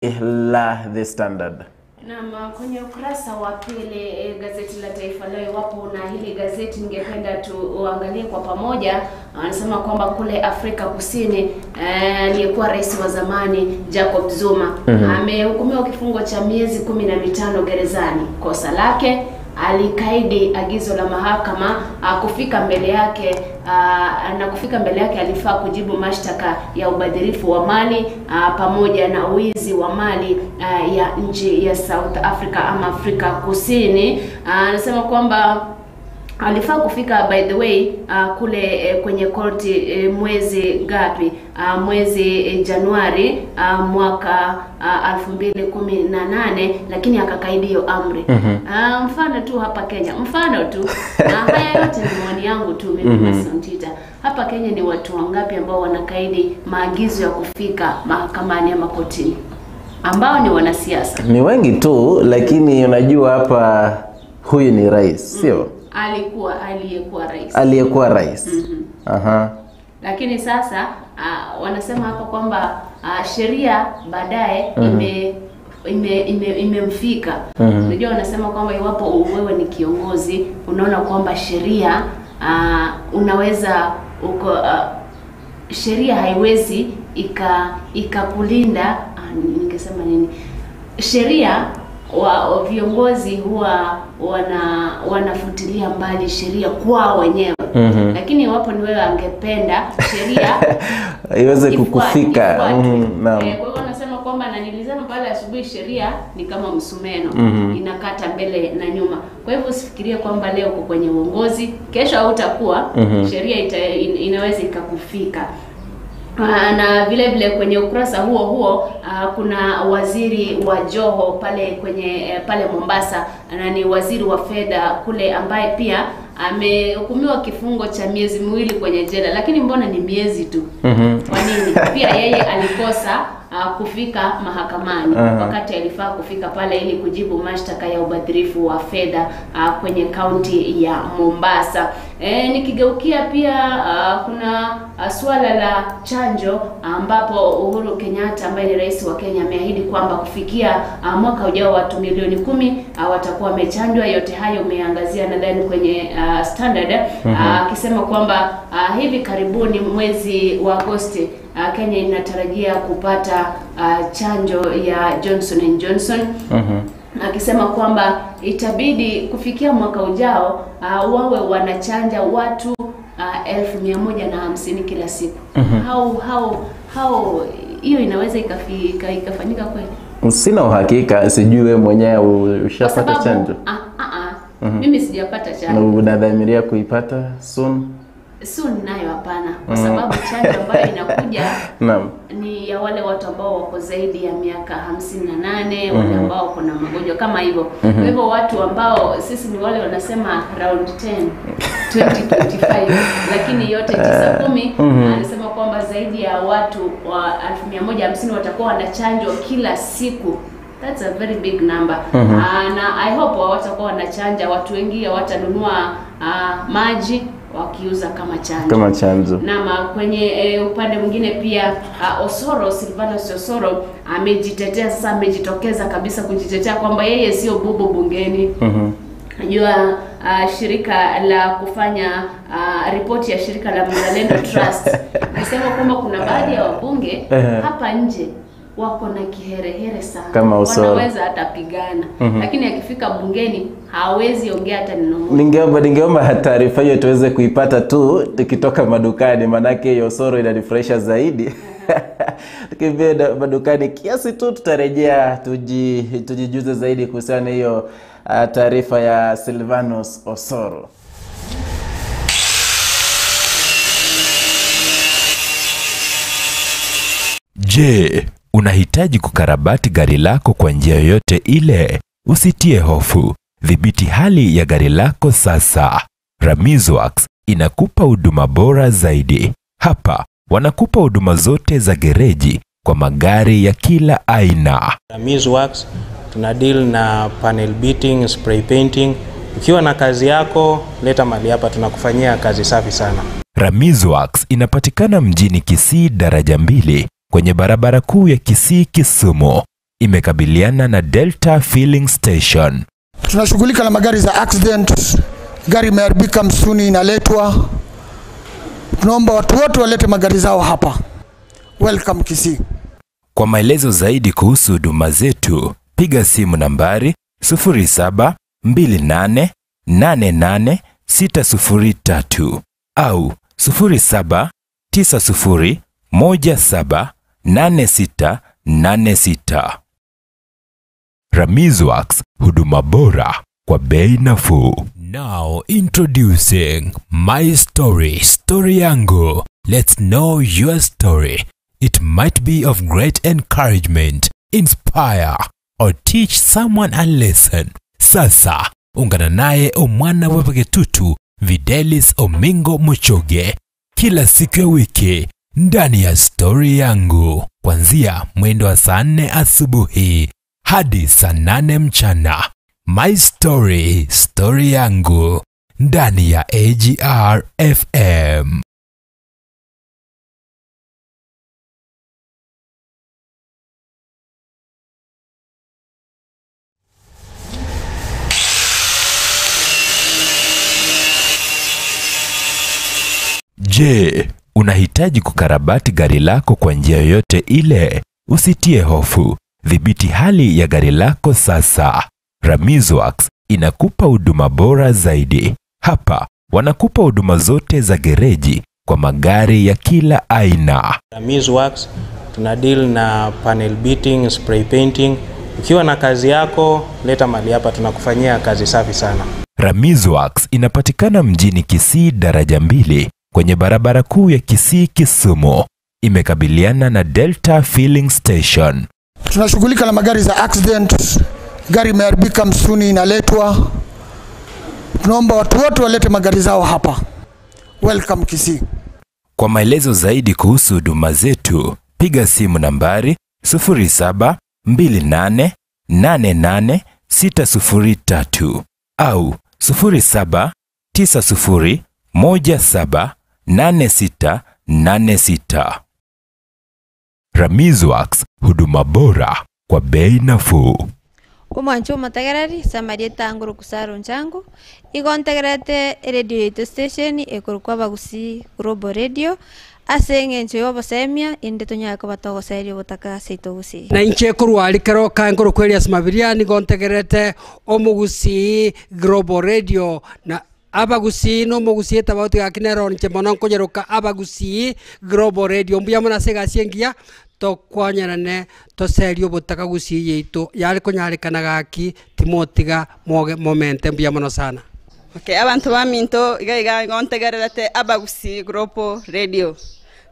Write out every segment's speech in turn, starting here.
la The Standard. Na kwenye ukurasa wa pili gazeti la Taifa Leo, wapo na hili gazeti ningependa tuangalie kwa pamoja. Anasema kwamba kule Afrika Kusini aliyekuwa rais wa zamani Jacob Zuma amehukumiwa kifungo cha miezi 15 gerezani. Kosa lake, alikaidi agizo la mahakama kufika mbele yake alifaa kujibu mashtaka ya ubadhirifu wa mali pamoja na wizi wa mali ya nchi ya South Africa ama Afrika Kusini. Anasema kwamba alifaa kufika by the way kule kwenye korti mwezi ngapi? Mwezi Januari mwaka 2018, lakini akakaidi hiyo amri. Mfano tu hapa Kenya, mfano tu haya yote ni maoni yangu tu mimi Masantita. Hapa Kenya ni watu wangapi ambao wanakaidi maagizo ya kufika mahakamani ama kotini, ambao ni wanasiasa? Ni wengi tu, lakini unajua hapa huyu ni rais, sio? Aliyekuwa rais. Lakini sasa wanasema hapa kwamba sheria baadaye imemfika. Unajua wanasema kwamba iwapo wewe ni kiongozi, unaona kwamba sheria unaweza sheria haiwezi ikakulinda. Ningesema nini? Sheria viongozi huwa wanafutilia mbali sheria kwa wenyewe. Lakini iwapo ni wewe angependa sheria iweze kukufika. Kwa hiyo wanasema kwamba, na nilisema pale asubuhi, sheria ni kama msumeno, inakata mbele na nyuma. Kwa hivyo usifikirie kwamba leo uko kwenye uongozi, kesho hautakuwa, sheria inaweza ikakufika. Na vile vile kwenye ukurasa huo kuna waziri wa Joho pale Mombasa, na ni waziri wa fedha kule, ambaye pia amehukumiwa kifungo cha miezi 2 kwenye jela. Lakini mbona ni miezi tu? Kwa nini? Pia yeye alikosa kufika mahakamani wakati alifaa kufika pale ili kujibu mashtaka ya ubadhirifu wa fedha kwenye kaunti ya Mombasa. Nikigeukia pia kuna swala la chanjo, ambapo Uhuru Kenyatta ambaye ni rais wa Kenya ameahidi kwamba kufikia mwaka ujao watu milioni 10 watakuwa wamechanjwa. Yote hayo umeangazia nadhani kwenye Standard, akisema kwamba hivi karibuni mwezi wa Agosti Kenya inatarajia kupata chanjo ya Johnson & Johnson. Akisema kwamba itabidi kufikia mwaka ujao wawe wanachanja watu 150 kila siku. Hiyo inaweza ikafanyika kweli? Sina uhakika, sijui wewe mwenyewe ushapata chanjo? Mimi sijapata chanjo. Na unadhamiria kuipata soon nayo hapana, kwa sababu chanjo ambayo inakuja ni ya wale watu ambao wako zaidi ya miaka 58, wale ambao kuna magonjwa kama hivyo. Kwa hivyo watu ambao sisi ni wale wanasema round 10 2025, lakini yote 9-10 anasema kwamba zaidi ya watu wa 150 watakuwa wanachanjwa kila siku. That's a very big number. Na I hope watakuwa wanachanja, watu wengi hawatanunua maji wakiuza kama chanjo. Na kwenye upande mwingine pia Sylvanus Osoro amejitetea sasa, amejitokeza kabisa kujitetea kwamba yeye sio bubu bungeni. Najua shirika la kufanya ripoti ya shirika la Mzalendo Trust nasema kwamba kuna baadhi ya wabunge hapa nje wako na kiherehere sana, wanaweza hata pigana, lakini akifika bungeni hawezi ongea hata neno moja. Ningeomba taarifa hiyo tuweze kuipata tu tukitoka madukani, manake hiyo Osoro inanifurahisha zaidi. Tukimbia madukani kiasi tu, tutarejea tujijuze zaidi kuhusiana hiyo taarifa ya Sylvanus Osoro. Je, unahitaji kukarabati gari lako kwa njia yoyote ile? Usitie hofu. Dhibiti hali ya gari lako sasa. Ramizworks inakupa huduma bora zaidi. Hapa wanakupa huduma zote za gereji kwa magari ya kila aina. Ramizworks tuna deal na panel beating, spray painting. Ukiwa na kazi yako, leta mali hapa, tunakufanyia kazi safi sana. Ramizworks inapatikana mjini Kisii daraja 2 kwenye barabara kuu ya Kisii Kisumu. imekabiliana na Delta Filling Station. Tunashughulika na magari za accident. Gari imeharibika msuni inaletwa. Tunaomba watu wote walete magari zao hapa. Welcome Kisii. Kwa maelezo zaidi kuhusu huduma zetu, piga simu nambari 0728888603 au 0790178686. Ramizworks, huduma bora kwa bei nafuu. Now introducing My Story, Story Yangu. Let's know your story. It might be of great encouragement, inspire, or teach someone a lesson. Sasa, ungana naye Omwana Wepegetutu Videlis Omingo Muchoge kila siku ya wiki ndani ya Story Yangu, kuanzia mwendo wa saa 4 asubuhi hadi saa 8 mchana. My Story, Story Yangu ndani ya AGR FM. Je, unahitaji kukarabati gari lako kwa njia yoyote ile? Usitie hofu. Dhibiti hali ya gari lako sasa. Ramizworks inakupa huduma bora zaidi. Hapa wanakupa huduma zote za gereji kwa magari ya kila aina. Ramizworks tuna deal na panel beating, spray painting. Ukiwa na kazi yako, leta mali hapa, tunakufanyia kazi safi sana. Ramizworks inapatikana mjini Kisii daraja 2 kwenye barabara kuu ya Kisii Kisumu. Imekabiliana na Delta Filling Station. Tunashughulika na magari za accident. Gari imeharibika msuni inaletwa. Tunaomba watu wote walete magari zao hapa. Welcome Kisii. Kwa maelezo zaidi kuhusu huduma zetu, piga simu nambari 0728888603 au 0790178686. Ramizworks, huduma bora kwa bei nafuu. Kumwancho matagarari samarieta nguru kusaro nchangu igontegerete radio station ekurukwa bagusi Global Radio asenge ncho yobasemia inde tonyako batogo serio butaka seitogusi na inche kurwali kero kanguru kweli asmabiria ni gontegerete omugusi Global Radio na abagusi no mugusi tabauti akinero nche monon konyeruka abagusi Global Radio mbuya mona sega siengia to kwanyarane to serio butaka gusi yeito yali konyarikana gaki timotiga momente mbuya mono sana. Okay, abantu baminto iga gontegerete abagusi Global Radio.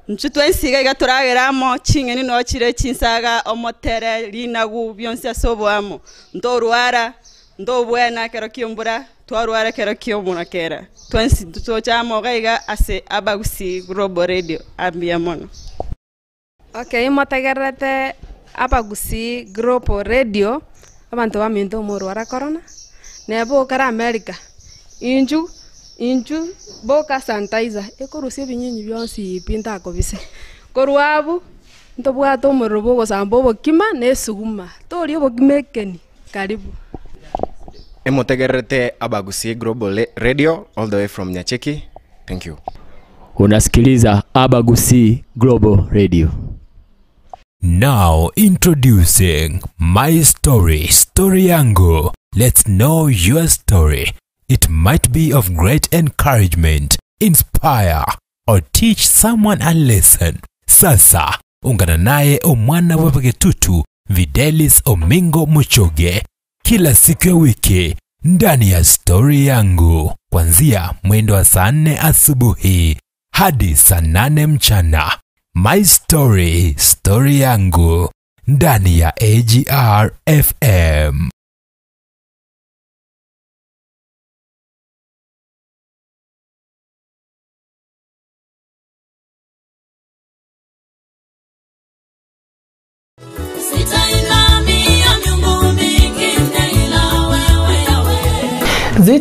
Nchutwensiga iga turageramo chingeni no chire chinsaga omotere linagu byonse soboamo ndorwara ndobwena kero kiombura twarwara kero kiomuna kera twensi tuchamo gaiga ase abagusi Global Radio ambia mono. Okay, matagerete abagusi Global Radio abantu baminto morwara corona nebo kara America inju boka sanitizer ekorusie binyinyi byonsi pinta kobise korwabu ntobwato morobo gosambo bokima nesuguma tori obokimekeni karibu. Emotegerete abagusi Global Radio all the way from Nyacheki. Thank you. Unasikiliza Abagusi Global Radio. Now introducing My Story, Story Yangu. Let's know your story. It might be of great encouragement, inspire, or teach someone a lesson. Sasa, ungana naye Omwana Wepegetutu Videlis Omingo Muchoge kila siku ya wiki ndani ya Story Yangu, kuanzia mwendo wa saa 4 asubuhi hadi saa 8 mchana. My Story, Story Yangu ndani ya AGR FM.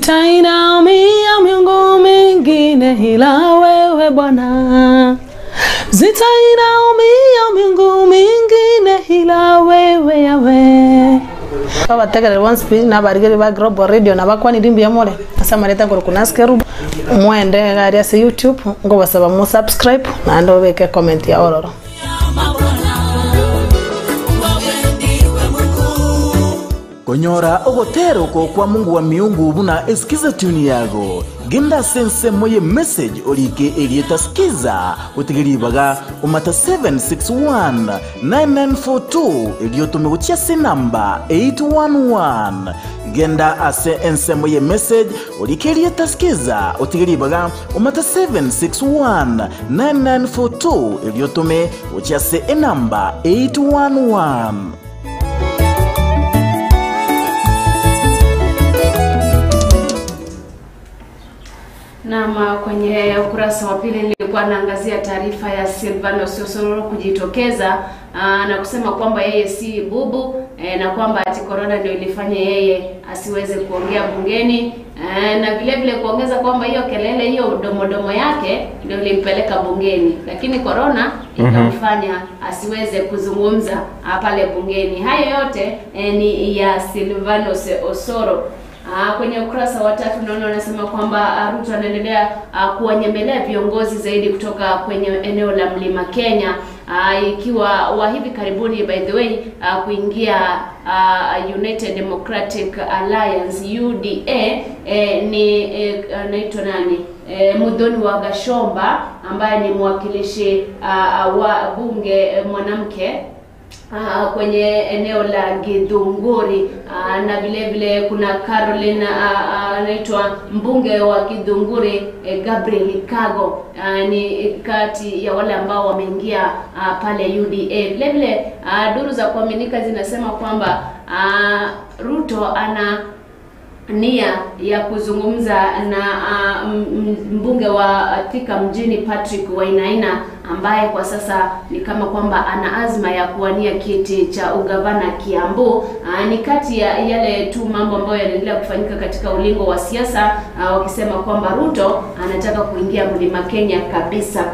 Zitainamia miungu mingine ila wewe Bwana. Zitainamia miungu mingine ila wewe yawe kaba tegere one speed na barigere ba Global Radio na bakwani rimbi ya more asama leta ngoro kunaskeru mwende gari ya YouTube ngo basaba mu subscribe na ndo weke comment ya ororo. Konyora ogotero ko kwa Mungu wa miungu buna eskiza tuni yago genda sense moye message olike elieta skiza utigiribaga umata 761 9942 eliotume utia se namba 811 genda ase ense moye message olike elieta skiza utigiribaga umata 761 9942 eliotume utia se namba 811. Na kwenye ukurasa wa pili nilikuwa naangazia taarifa ya Silvanus Osoro kujitokeza na kusema kwamba yeye si bubu na kwamba ati corona ndio ilifanya yeye asiweze kuongea bungeni na vile vile kuongeza kwamba hiyo kelele hiyo domodomo yake ndio ilimpeleka bungeni, lakini corona ikamfanya asiweze kuzungumza pale bungeni. Hayo yote ni ya Silvanus Osoro. Kwenye ukurasa wa 3 naona wanasema kwamba Ruto anaendelea kuwanyemelea viongozi zaidi kutoka kwenye eneo la Mlima Kenya, ikiwa wa hivi karibuni by the way kuingia United Democratic Alliance UDA ni anaitwa nani Muthoni wa Gashomba ambaye ni mwakilishi wa bunge mwanamke kwenye eneo la Githunguri, na vile vile kuna Caroline anaitwa mbunge wa Githunguri Gabriel Kago, ni kati ya wale ambao wameingia pale UDA. Vile vile duru za kuaminika zinasema kwamba Ruto ana nia ya kuzungumza na mbunge wa Thika mjini Patrick Wainaina ambaye kwa sasa ni kama kwamba ana azma ya kuwania kiti cha ugavana Kiambu. Ni kati ya yale tu mambo ambayo yanaendelea kufanyika katika ulingo wa siasa, wakisema kwamba Ruto anataka kuingia Mlima Kenya kabisa.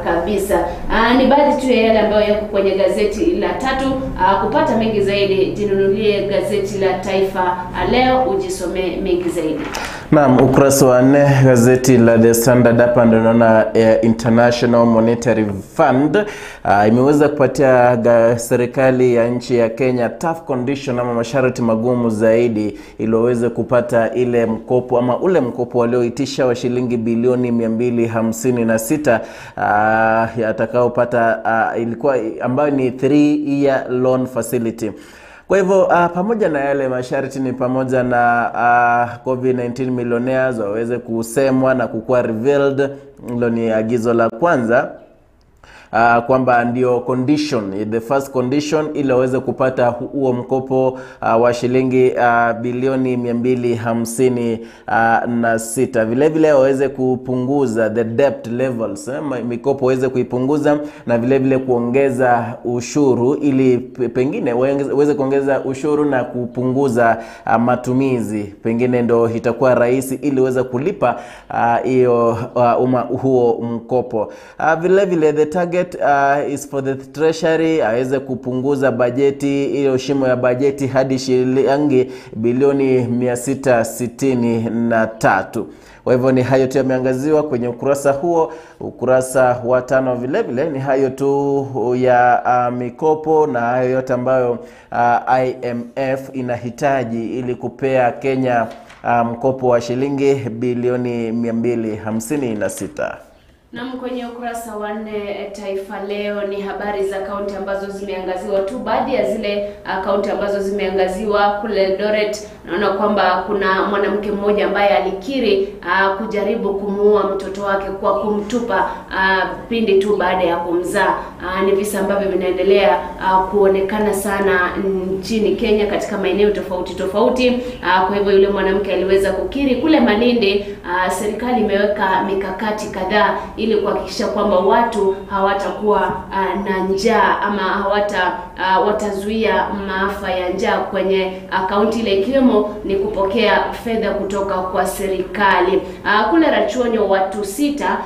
Ni baadhi tu ya yale ambayo yako kwenye gazeti la 3. Kupata mengi zaidi jinunulie gazeti la Taifa Leo ujisome mengi zaidi. Naam, ukurasa wa 4 gazeti la The Standard hapa ndio naona International Monetary Fund imeweza kupatia serikali ya nchi ya Kenya tough condition ama masharti magumu zaidi ili waweze kupata ile mkopo ama ule mkopo walioitisha wa shilingi bilioni 256 atakaopata ilikuwa ambayo ni 3-year loan facility. Kwa hivyo pamoja na yale masharti ni pamoja na COVID-19 millionaires waweze kusemwa na kukua revealed. Hilo ni agizo la kwanza, kwamba ndio condition, the first condition ili waweze kupata huo mkopo wa shilingi bilioni 256. Vile vile waweze kupunguza the debt levels, mikopo waweze kuipunguza, na vile vile kuongeza ushuru ili pengine waweze kuongeza ushuru na kupunguza matumizi, pengine ndio itakuwa rahisi ili waweze kulipa hiyo huo mkopo. Vile vile the target is for the treasury aweze kupunguza bajeti, hiyo shimo ya bajeti hadi shilingi bilioni 663. Kwa hivyo ni hayo tu yameangaziwa kwenye ukurasa huo. Ukurasa wa 5 vile vile ni hayo tu ya mikopo na hayo yote ambayo IMF inahitaji ili kupea Kenya mkopo wa shilingi bilioni 256. Na kwenye ukurasa wa 4 Taifa Leo ni habari za kaunti ambazo zimeangaziwa tu. Baadhi ya zile kaunti ambazo zimeangaziwa kule Eldoret, naona kwamba kuna mwanamke mmoja ambaye alikiri kujaribu kumuua mtoto wake kwa kumtupa pindi tu baada ya kumzaa. Ni visa ambavyo vinaendelea kuonekana sana nchini Kenya katika maeneo tofauti. Kwa hivyo yule mwanamke aliweza kukiri kule Malindi. Serikali imeweka mikakati kadhaa ili kuhakikisha kwamba watu hawatakuwa na njaa ama watazuia maafa ya njaa kwenye kaunti ile, ikiwemo ni kupokea fedha kutoka kwa serikali. Kule Rachuonyo watu 6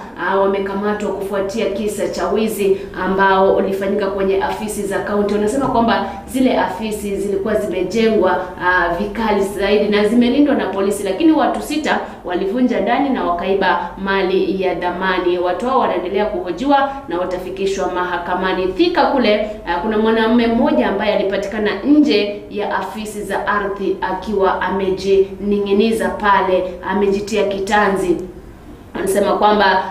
wamekamatwa kufuatia kisa cha wizi ambao ulifanyika kwenye afisi za kaunti. Wanasema kwamba zile afisi zilikuwa zimejengwa vikali zaidi na zimelindwa na polisi, lakini watu 6 walivunja ndani na wakaiba mali ya dhamani. Watu hao wanaendelea kuhojiwa na watafikishwa mahakamani. Thika kule kuna mwanamume mmoja ambaye alipatikana nje ya afisi za ardhi akiwa amejining'iniza pale, amejitia kitanzi. Anasema kwamba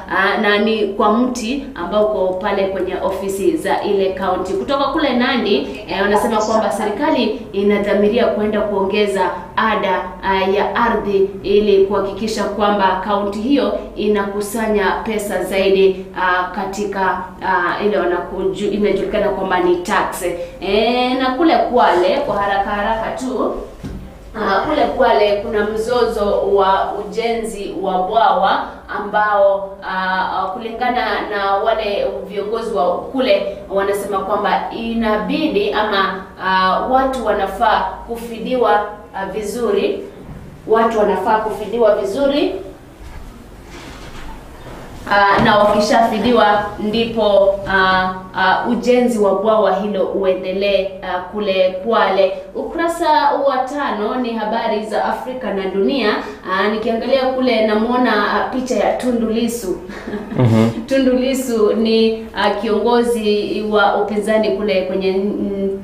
nani kwa mti ambao uko pale kwenye ofisi za ile county. Kutoka kule Nandi wanasema kwamba serikali inadhamiria kwenda kuongeza ada ya ardhi ili kuhakikisha kwamba county hiyo inakusanya pesa zaidi katika ile inajulikana kwamba ni tax. Na kule Kwale kwa haraka tu kule Kwale kuna mzozo wa ujenzi wa bwawa ambao kulingana na wale viongozi wa kule wanasema kwamba inabidi ama watu wanafaa kufidiwa vizuri. Watu wanafaa kufidiwa vizuri na wakishafidiwa ndipo ujenzi wa bwawa hilo uendelee kule Kwale. Ukurasa wa 5 ni habari za Afrika na dunia. Nikiangalia kule namuona picha ya Tundu Lissu. Tundu Lissu ni kiongozi wa upinzani kule kwenye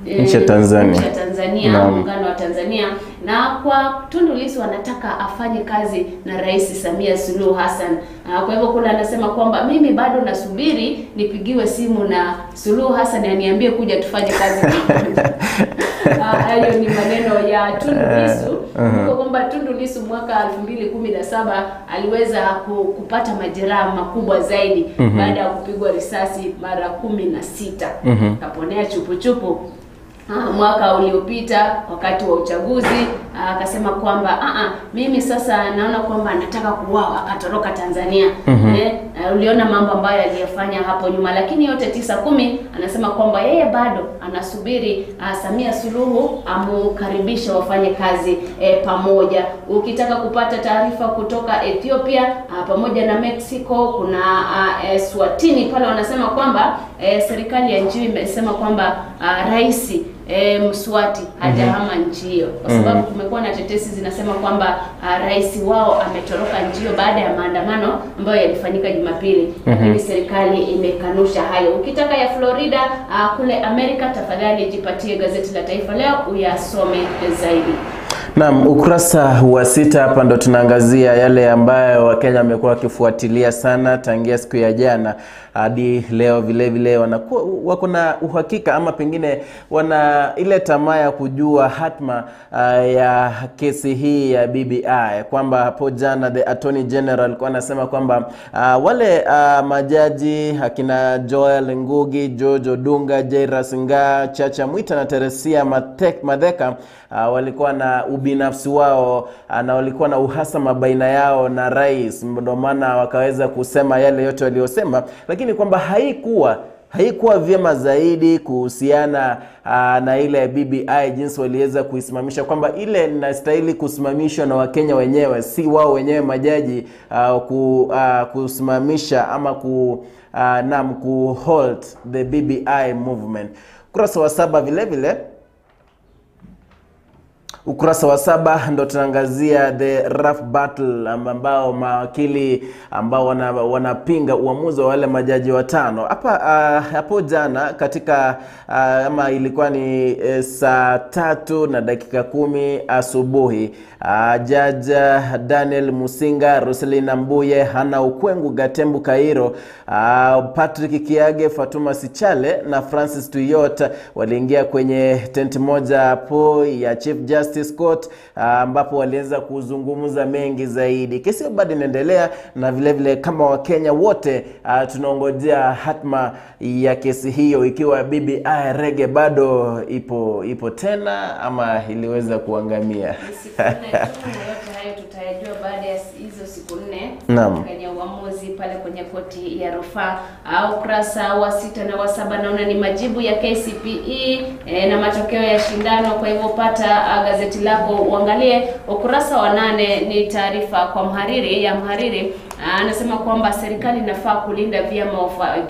nchi ya Tanzania, muungano wa Tanzania, na kwa Tundu Lissu anataka afanye kazi na Rais Samia Suluhu Hassan. Kwa hivyo kule anasema kwamba mimi bado nasubiri nipigiwe simu na Suluhu Hassan aniambie kuja tufanye kazi. Hayo ni maneno ya Tundu Lissu. Kwa kwamba Tundu Lissu mwaka 2017 aliweza kupata majeraha makubwa zaidi baada ya kupigwa risasi mara 16. Kaponea chupu. Mwaka uliopita wakati wa uchaguzi akasema kwamba mimi sasa naona kwamba nataka kuuawa, akatoroka Tanzania. Uliona mambo ambayo aliyafanya hapo nyuma, lakini yote 9-10 anasema kwamba yeye bado anasubiri Samia Suluhu amukaribisha wafanye kazi pamoja. Ukitaka kupata taarifa kutoka Ethiopia pamoja na Mexico, kuna Swatini pale wanasema kwamba serikali ya nchi imesema kwamba rais Mswati hajahama nchi hiyo, kwa sababu kumekuwa na tetesi zinasema kwamba rais wao ametoroka nchi hiyo baada ya maandamano ambayo yalifanyika Jumapili. Lakini serikali imekanusha hayo. Ukitaka ya Florida kule Amerika, tafadhali jipatie gazeti la Taifa Leo uyasome zaidi. Naam, ukurasa wa 6 hapa ndo tunaangazia yale ambayo Wakenya wamekuwa wakifuatilia sana tangia siku ya jana hadi leo. Vile wako na uhakika ama pengine wana ile tamaa ya kujua hatma ya kesi hii ya BBI, kwamba hapo jana the Attorney General kwa anasema kwamba wale majaji akina Joel Ngugi, George Odunga, Jairus Ngaah, Chacha Mwita na Teresia Matheka walikuwa na ubinafsi wao na walikuwa na uhasama baina yao na rais, ndio maana wakaweza kusema yale yote waliosema, lakini kwamba haikuwa vyema zaidi kuhusiana na ile BBI jinsi waliweza kuisimamisha, kwamba ile inastahili kusimamishwa na Wakenya wenyewe, si wao wenyewe majaji kusimamisha ama ku halt the BBI movement. Ukurasa wa 7 vile ukurasa wa 7 ndo tunaangazia the rough battle ambao mawakili ambao wanapinga uamuzi wa wale majaji 5 hapo jana katika ama ilikuwa ni saa 3:10 asubuhi. Judge Daniel Musinga, Roselina Mbuye, Hana Ukwengu, Gatembu Kairo, Patrick Kiage, Fatuma Sichale na Francis Tuyot waliingia kwenye tent moja hapo ya Chief Justice Justice Court ambapo waliweza kuzungumza mengi zaidi. Kesi hiyo bado inaendelea na vile vile kama Wakenya wote tunaongojea hatma ya kesi hiyo, ikiwa BBI Reggae bado ipo tena ama iliweza kuangamia. Yote hayo tutayajua baada ya hizo siku 4. Naam. Kwenye uamuzi pale kwenye koti ya rufaa. Ukurasa wa 6 na wa 7 naona ni majibu ya KCPE na matokeo ya shindano. Kwa hivyo pata gazeti lako uangalie. Ukurasa wa 8 ni taarifa kwa mhariri anasema kwamba serikali inafaa kulinda vyama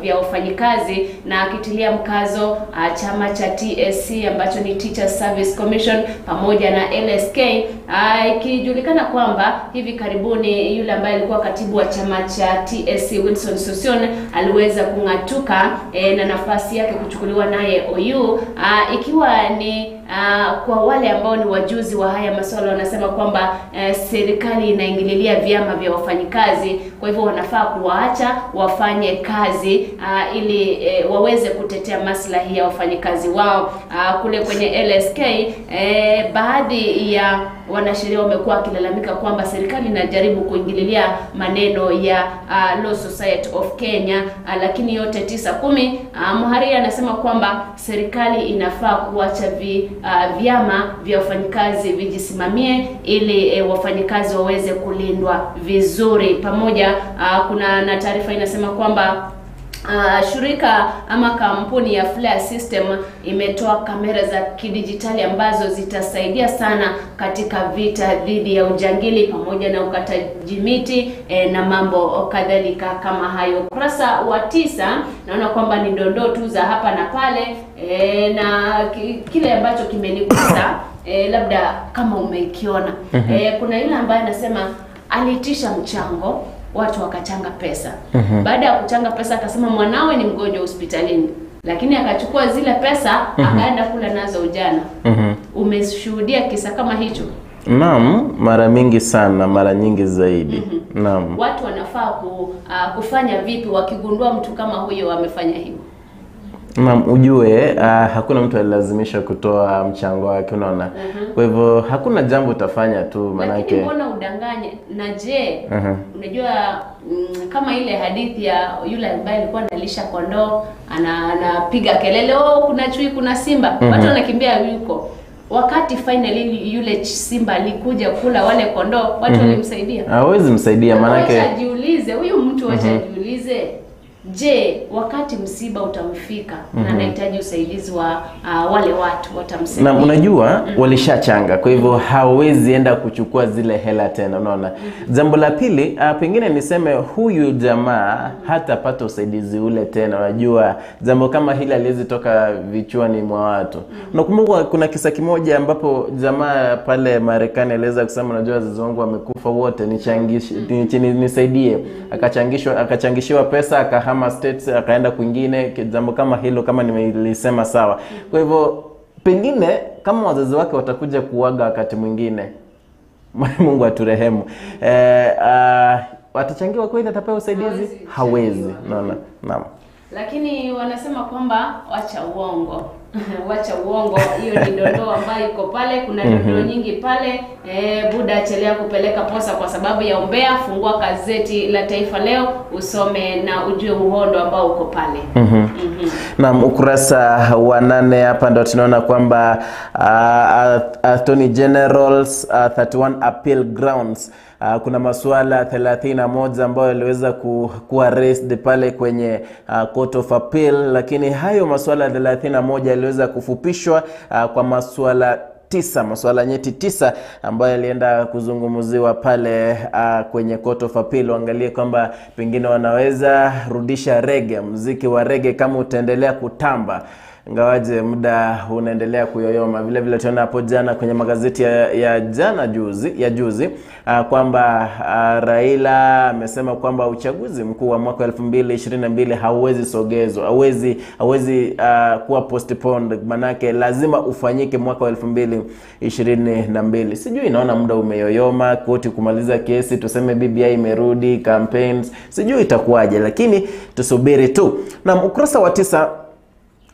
vya wafanyikazi na akitilia mkazo chama cha TSC ambacho ni Teachers Service Commission pamoja na LSK, ikijulikana kwamba hivi karibuni yule ambaye alikuwa katibu wa chama cha TSC Wilson Sossion aliweza kung'atuka na nafasi yake kuchukuliwa naye OU, ikiwa ni kwa wale ambao ni wajuzi wa haya masuala wanasema kwamba serikali inaingililia vyama vya wafanyikazi, kwa hivyo wanafaa kuwaacha wafanye kazi ili waweze kutetea maslahi ya wafanyikazi wao. Kule kwenye LSK baadhi ya wanasheria wamekuwa wakilalamika kwamba serikali inajaribu kuingililia maneno ya Law Society of Kenya, lakini yote 9-10 mhariri anasema kwamba serikali inafaa kuacha vyama vya wafanyikazi vijisimamie ili wafanyikazi waweze kulindwa vizuri. Pamoja kuna na taarifa inasema kwamba shirika ama kampuni ya Flare System imetoa kamera za kidijitali ambazo zitasaidia sana katika vita dhidi ya ujangili pamoja na ukataji miti na mambo kadhalika kama hayo. Ukurasa wa 9 naona kwamba ni dondoo tu za hapa na pale na kile ambacho kimenigusa labda kama umeikiona. Kuna yule ambaye anasema alitisha mchango, watu wakachanga pesa. Baada ya kuchanga pesa akasema mwanawe ni mgonjwa hospitalini, lakini akachukua zile pesa akaenda kula nazo ujana. Umeshuhudia kisa kama hicho? Naam, mara mingi sana, mara nyingi zaidi. Naam. Watu wanafaa kufanya vipi wakigundua mtu kama huyo amefanya hivyo? Naam, ujue hakuna mtu alilazimisha kutoa mchango wake, unaona. Kwa hivyo hakuna jambo utafanya tu manake. Lakini mbona udanganye? Na je, unajua kama ile hadithi ya yule ambaye alikuwa analisha kondoo, anapiga kelele, kuna chui, kuna simba. Watu wanakimbia yuko. Wakati finally yule simba alikuja kula wale kondoo, watu walimsaidia. Hawezi msaidia manake. Wacha jiulize, huyu mtu wacha jiulize. Je, wakati msiba utamfika na anahitaji usaidizi wa wale watu watamsaidia? Na unajua walishachanga, kwa hivyo hawezi enda kuchukua zile hela tena, unaona. Jambo la pili, pengine niseme huyu jamaa hatapata usaidizi ule tena. Unajua jambo kama hili aliwezi toka vichwani mwa watu. Nakumbuka kuna kisa kimoja ambapo jamaa pale Marekani aliweza kusema unajua wazazi wangu wamekufa wote, nisaidie. Akachangishiwa pesa, akahama states, akaenda kwingine. Jambo kama hilo kama nimelisema sawa. Kwa hivyo pengine kama wazazi wake watakuja kuaga wakati mwingine, Mungu aturehemu, watachangiwa kweli, atapewa usaidizi? Hawezi. Naona. Naam. Lakini wanasema kwamba wacha uongo. Wacha uongo, hiyo ni dondoo ambayo iko pale. Kuna dondoo nyingi pale. Buda achelea kupeleka posa kwa sababu ya umbea. Fungua gazeti la Taifa Leo usome na ujue uhondo ambao uko pale. Naam, ukurasa wa 8 hapa ndo tunaona kwamba Attorney General's 31 appeal grounds. Kuna masuala 31 ambayo yaliweza kuwa raised pale kwenye Court of Appeal, lakini hayo masuala 31 yaliweza kufupishwa kwa masuala 9, masuala nyeti 9 ambayo yalienda kuzungumziwa pale kwenye Court of Appeal. Angalie kwamba pengine wanaweza rudisha reggae, muziki wa reggae kama utaendelea kutamba ngawaje muda unaendelea kuyoyoma. Vile vile tunaona hapo jana kwenye magazeti ya juzi kwamba Raila amesema kwamba uchaguzi mkuu wa mwaka 2022 hauwezi sogezwa, hauwezi kuwa postponed, manake lazima ufanyike mwaka wa 2022. Sijui, naona muda umeyoyoma, koti kumaliza kesi, tuseme BBI imerudi, campaigns, sijui itakuwaje, lakini tusubiri tu. Na ukurasa wa 9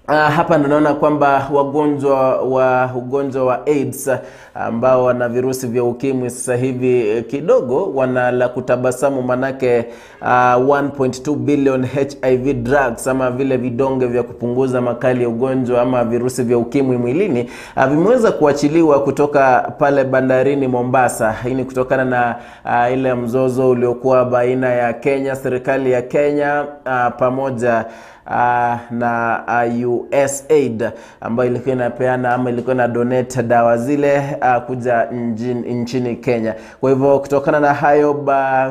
Hapa naona kwamba wagonjwa wa ugonjwa wa AIDS ambao wana virusi vya ukimwi sasa hivi kidogo wana la kutabasamu, manake 1.2 billion HIV drugs ama vile vidonge vya kupunguza makali ya ugonjwa ama virusi vya ukimwi mwilini vimeweza kuachiliwa kutoka pale bandarini Mombasa. Hii ni kutokana na ile mzozo uliokuwa baina ya Kenya, serikali ya Kenya pamoja na USAID ambayo ilikuwa inapeana ama ilikuwa na donate dawa zile kuja nchini Kenya. Kwa hivyo kutokana na hayo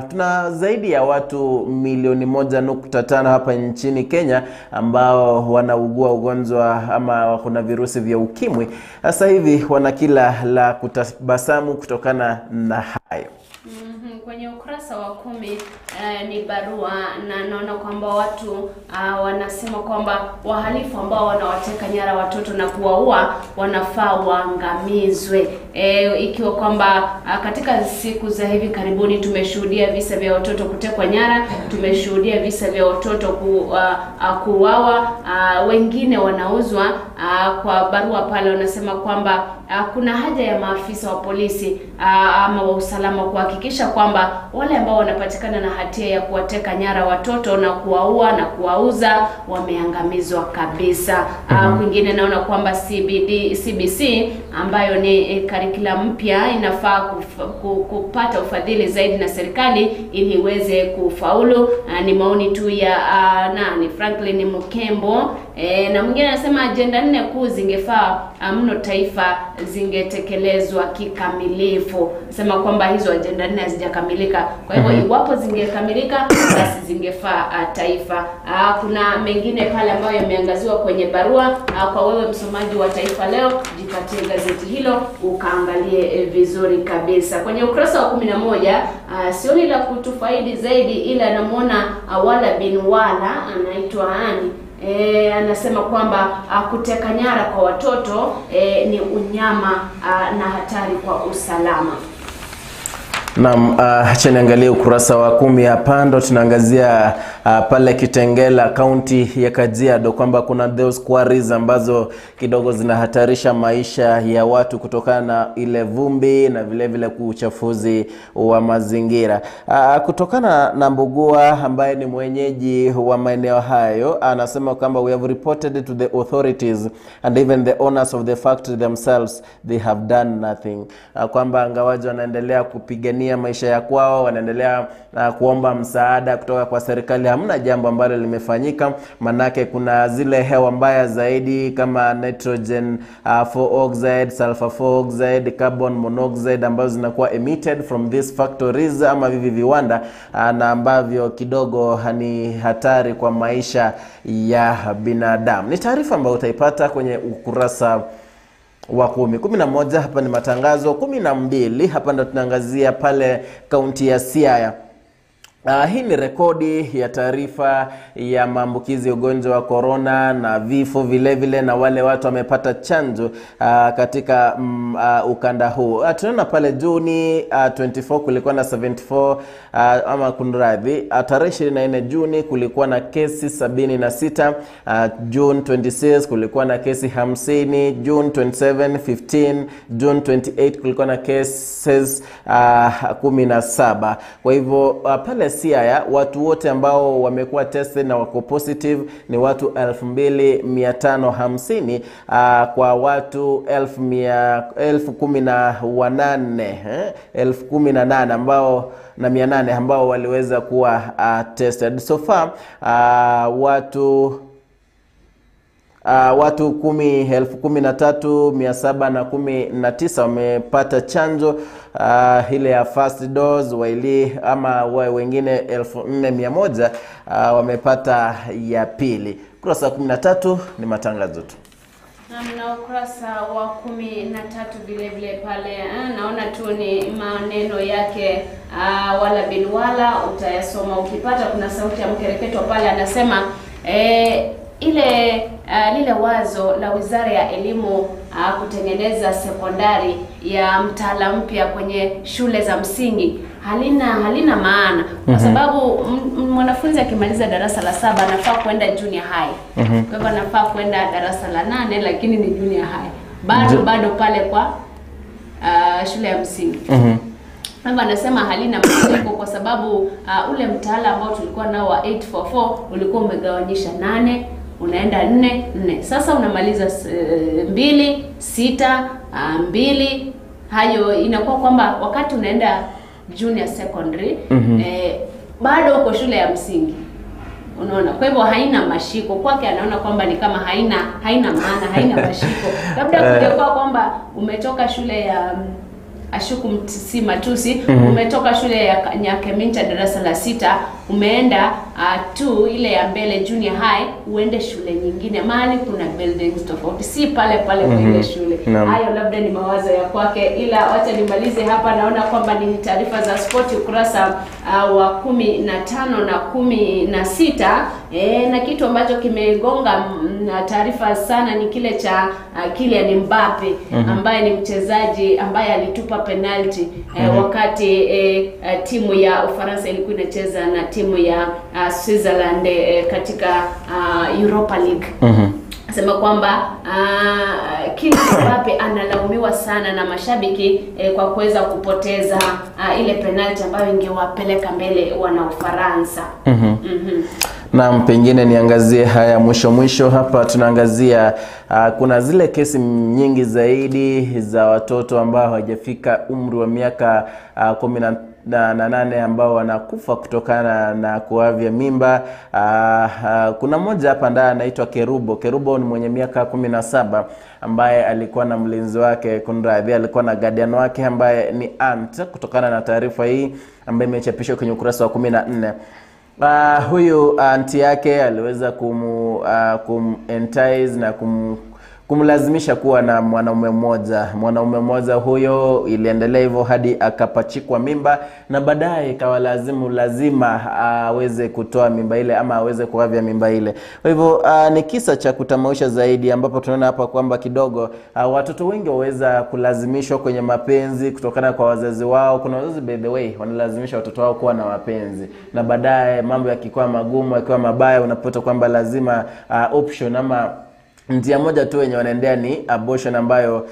tuna zaidi ya watu milioni 1.5 hapa nchini Kenya ambao wanaugua ugonjwa ama wako na virusi vya ukimwi. Sasa hivi wana kila la kutabasamu kutokana na hayo. Kwenye ukurasa wa 10 ni barua na naona kwamba watu wanasema kwamba wahalifu ambao wanawateka nyara watoto na kuwaua wanafaa waangamizwe. Ikiwa kwamba katika siku za hivi karibuni tumeshuhudia visa vya watoto kutekwa nyara, tumeshuhudia visa vya watoto kuuawa, wengine wanauzwa. Kwa barua pale wanasema kwamba kuna haja ya maafisa wa polisi ama wa usalama kuhakikisha kwamba wale ambao wanapatikana na hatia ya kuwateka nyara watoto na kuwaua na kuwauza wameangamizwa kabisa. Kwingine naona kwamba CBC ambayo ni curriculum mpya inafaa kupata ufadhili zaidi na serikali ili iweze kufaulu. Ni maoni tu ya Franklin Mukembo. Na mwingine anasema agenda 4 kuu zingefaa mno taifa zingetekelezwa kikamilifu. Sema kwamba hizo agenda 4 hazijakamilika. Kwa hivyo iwapo zingekamilika basi zingefaa taifa. Kuna mengine pale ambayo yameangaziwa kwenye barua. Kwa wewe msomaji wa Taifa Leo, jipatie gazeti hilo ukaangalie vizuri kabisa. Kwenye ukurasa wa 11 sioni la kutufaidi zaidi, ila namuona Wala bin Wala anaitwa anasema kwamba kuteka nyara kwa watoto ni unyama na hatari kwa usalama. Naam, acha niangalie ukurasa wa 10 hapa. Ndo tunaangazia pale Kitengela, kaunti ya Kajiado, kwamba kuna those quarries ambazo kidogo zinahatarisha maisha ya watu kutokana na ile vumbi na vile vile uchafuzi wa mazingira. Kutokana na Mbugua ambaye ni mwenyeji wa maeneo hayo, anasema kwamba we have reported to the authorities and even the owners of the factory themselves, they have done nothing. Kwamba angawaji wanaendelea kupigania maisha ya kwao, wanaendelea kuomba msaada kutoka kwa serikali, hamna jambo ambalo limefanyika. Manake kuna zile hewa mbaya zaidi kama nitrogen 4 oxide, sulfur 4 oxide, carbon monoxide ambazo zinakuwa emitted from these factories ama hivi viwanda, na ambavyo kidogo ni hatari kwa maisha ya binadamu. Ni taarifa ambayo utaipata kwenye ukurasa wa 11. Hapa ni matangazo 12. Hapa ndo tunaangazia pale kaunti ya Siaya. Hii ni rekodi ya taarifa ya maambukizi ya ugonjwa wa corona na vifo vile vile na wale watu wamepata chanjo katika ukanda huu. Tunaona pale Juni 24 kulikuwa na 74 ama kunradhi, tarehe 24 Juni kulikuwa na kesi 76, June 26 kulikuwa na kesi 50, June 27 15, June 28 kulikuwa na cases 17. Kwa hivyo pale Siaya watu wote ambao wamekuwa tested na wako positive ni watu 2550 kwa watu 18,018 ambao na 800 ambao waliweza kuwa tested so far. Watu 13,719 wamepata chanjo ile ya first dose, waili ama wengine 4,100 wamepata ya pili. Ukurasa 13 ni matangazo tu. Na ukurasa wa 13 vile vile pale naona tu ni maneno yake Wala bin Wala, utayasoma ukipata. Kuna sauti ya mkereketo pale anasema ile lile wazo la Wizara ya Elimu kutengeneza sekondari ya mtaala mpya kwenye shule za msingi halina maana, kwa sababu mwanafunzi akimaliza darasa la 7 anafaa kwenda junior high. Kwa hivyo anafaa kwenda darasa la 8 lakini ni junior high. Bado pale kwa shule ya msingi. Hivyo anasema halina mashiko kwa sababu ule mtaala ambao tulikuwa nao wa 844 ulikuwa umegawanyisha 8 unaenda 4. Sasa unamaliza 2 6 2. Hayo inakuwa kwamba wakati unaenda junior secondary bado uko shule ya msingi. Unaona, kwa hivyo haina mashiko kwake, anaona kwamba ni kama haina maana, haina mashiko. Labda kungekuwa kwamba umetoka shule ya Ashuku si Matusi, umetoka shule ya Nyakemincha darasa la 6, umeenda tu ile ya mbele junior high, uende shule nyingine mahali kuna buildings tofauti, si pale kwa ile shule. Hayo labda ni mawazo ya kwake, ila wacha nimalize hapa. Naona kwamba ni taarifa za sport ukurasa wa 15 na 16, na kitu ambacho kimegonga na taarifa sana ni kile cha Kylian Mbappe ambaye ni mchezaji ambaye alitupa penalty wakati timu ya Ufaransa ilikuwa inacheza na timu ya Switzerland katika Europa League. Sema kwamba Kylian Mbappe analaumiwa sana na mashabiki kwa kuweza kupoteza ile penalty ambayo ingewapeleka mbele wana Ufaransa. Na pengine niangazie haya mwisho hapa. Tunaangazia kuna zile kesi nyingi zaidi za watoto ambao hawajafika umri wa miaka 18 ambao wanakufa kutokana na kuavya mimba. Kuna mmoja hapa ndani anaitwa Kerubo ni mwenye miaka 17 ambaye alikuwa na mlinzi wake, kunradhi, alikuwa na guardian wake ambaye ni aunt, kutokana na taarifa hii ambayo imechapishwa kwenye ukurasa wa 14. Huyu aunti yake aliweza kumentice na kumlazimisha kuwa na mwanaume mmoja. Huyo iliendelea hivyo hadi akapachikwa mimba, na baadaye ikawa lazima aweze kutoa mimba ile ama aweze kuavya mimba ile. Kwa hivyo ni kisa cha kutamausha zaidi, ambapo tunaona hapa kwamba kidogo watoto wengi waweza kulazimishwa kwenye mapenzi kutokana kwa wazazi wao. Kuna wazazi by the way wanalazimisha watoto wao kuwa na mapenzi, na baadaye mambo yakikuwa magumu, yakiwa mabaya, unapata kwamba lazima option ama njia moja tu wenye wanaendea ni abortion, ambayo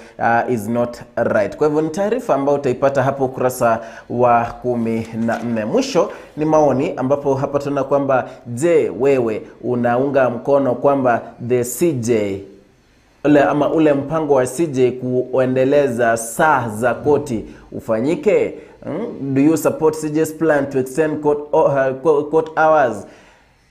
is not right. Kwa hivyo ni taarifa ambayo utaipata hapo ukurasa wa 14. Mwisho ni maoni, ambapo hapa tunaona kwamba je, wewe unaunga mkono kwamba the CJ ule mpango wa CJ kuendeleza saa za koti ufanyike? Do you support CJ's plan to extend court hours?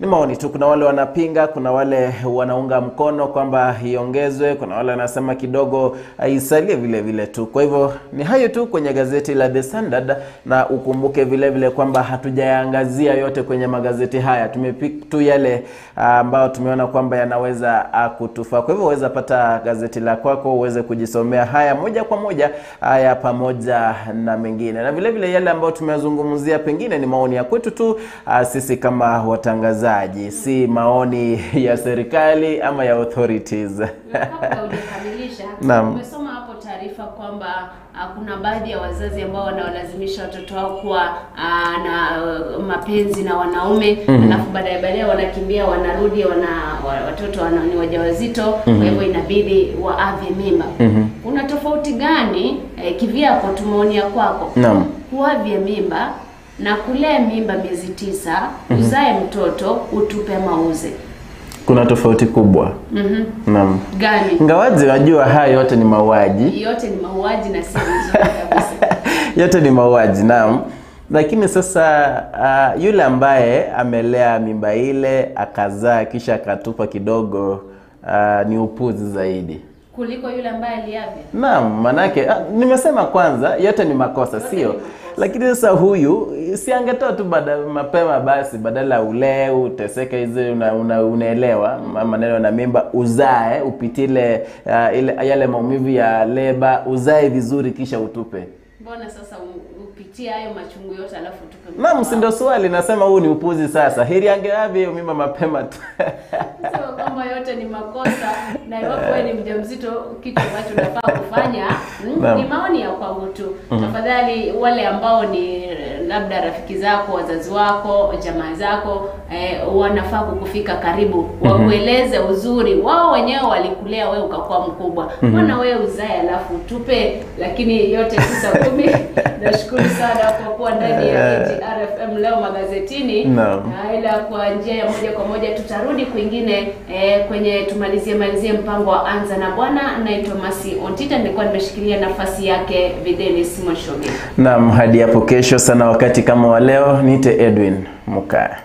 Ni maoni tu. Kuna wale wanapinga, kuna wale wanaunga mkono kwamba iongezwe, kuna wale wanasema kidogo isalie vile tu. Kwa hivyo ni hayo tu kwenye gazeti la The Standard, na ukumbuke vile kwamba hatujaangazia yote kwenye magazeti haya. Tumepick tu yale ambao tumeona kwamba yanaweza kutufaa. Kwa hivyo uweza pata gazeti la kwako uweze kujisomea haya moja kwa moja, haya pamoja na mengine. Na vile yale ambao tumezungumzia pengine ni maoni ya kwetu tu sisi kama watangazaji, si maoni ya serikali ama ya authorities. Kabla hujakamilisha, umesoma hapo taarifa kwamba kuna baadhi ya wazazi ambao wanawalazimisha watoto wao kuwa na mapenzi na wanaume, alafu baadaye wanakimbia, wanarudi, watoto ni wajawazito, kwa hivyo inabidi waavye mimba. Kuna tofauti gani kivyako tumeonia kwako kuavya mimba na kulea mimba miezi 9, uzae mtoto, utupe mauze? Kuna tofauti kubwa. Naam. Gani? Ingawaje wajua haya yote ni mauaji. Yote ni mauaji na si nzuri kabisa. Yote ni mauaji, naam. Lakini sasa yule ambaye amelea mimba ile akazaa kisha akatupa kidogo ni upuzi zaidi kuliko yule ambaye aliavya. Naam, manake nimesema kwanza yote ni makosa, sio? Lakini sasa huyu si angetoa tu mapema basi, badala ule uteseke hizo unaelewa maneno na mimba, uzae upitile yale maumivu ya leba, uzae vizuri kisha utupe. Mbona sasa upitie hayo machungu yote alafu tupe? Naam, si ndio swali, nasema huu ni upuzi sasa. Heri angeaje hiyo mimba mapema tu. Sio kwamba yote ni makosa, na iwapo wewe ni mjamzito kitu ambacho unafaa kufanya ni maoni ya kwangu tu. Tafadhali wale ambao ni labda rafiki zako, wazazi wako, jamaa zako, wanafaa kukufika karibu, wakueleze uzuri wao wenyewe walikulea wewe ukakuwa mkubwa. Mbona wewe uzae alafu tupe? Lakini yote 9:10. Nashukuru sana kwa kuwa ndani ya RFM leo magazetini. Ila kwa njia ya moja kwa moja tutarudi kwingine kwenye tumalizie mpango wa Anza na Bwana. Naitwa Masi Ontita, nilikuwa nimeshikilia nafasi yake Videlis Moshoge. Naam, hadi hapo kesho sana wakati kama wa leo, niite Edwin Mukaya.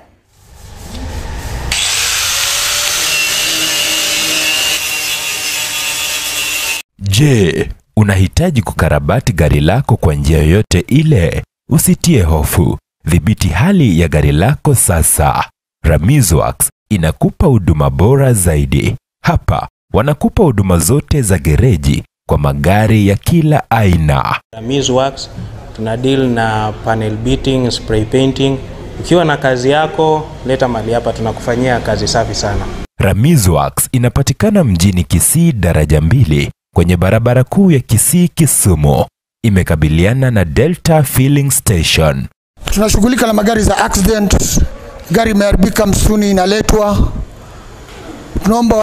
Je, unahitaji kukarabati gari lako kwa njia yoyote ile? Usitie hofu. Dhibiti hali ya gari lako sasa. Ramizworks inakupa huduma bora zaidi. Hapa wanakupa huduma zote za gereji kwa magari ya kila aina. Ramizworks tuna deal na panel beating, spray painting. Ukiwa na kazi yako, leta mali hapa, tunakufanyia kazi safi sana. Ramizworks inapatikana mjini Kisii daraja 2 kwenye barabara kuu ya Kisii Kisumu. Imekabiliana na Delta Filling Station. Tunashughulika na magari za accident. Gari imeharibika msuni inaletwa. Tunaomba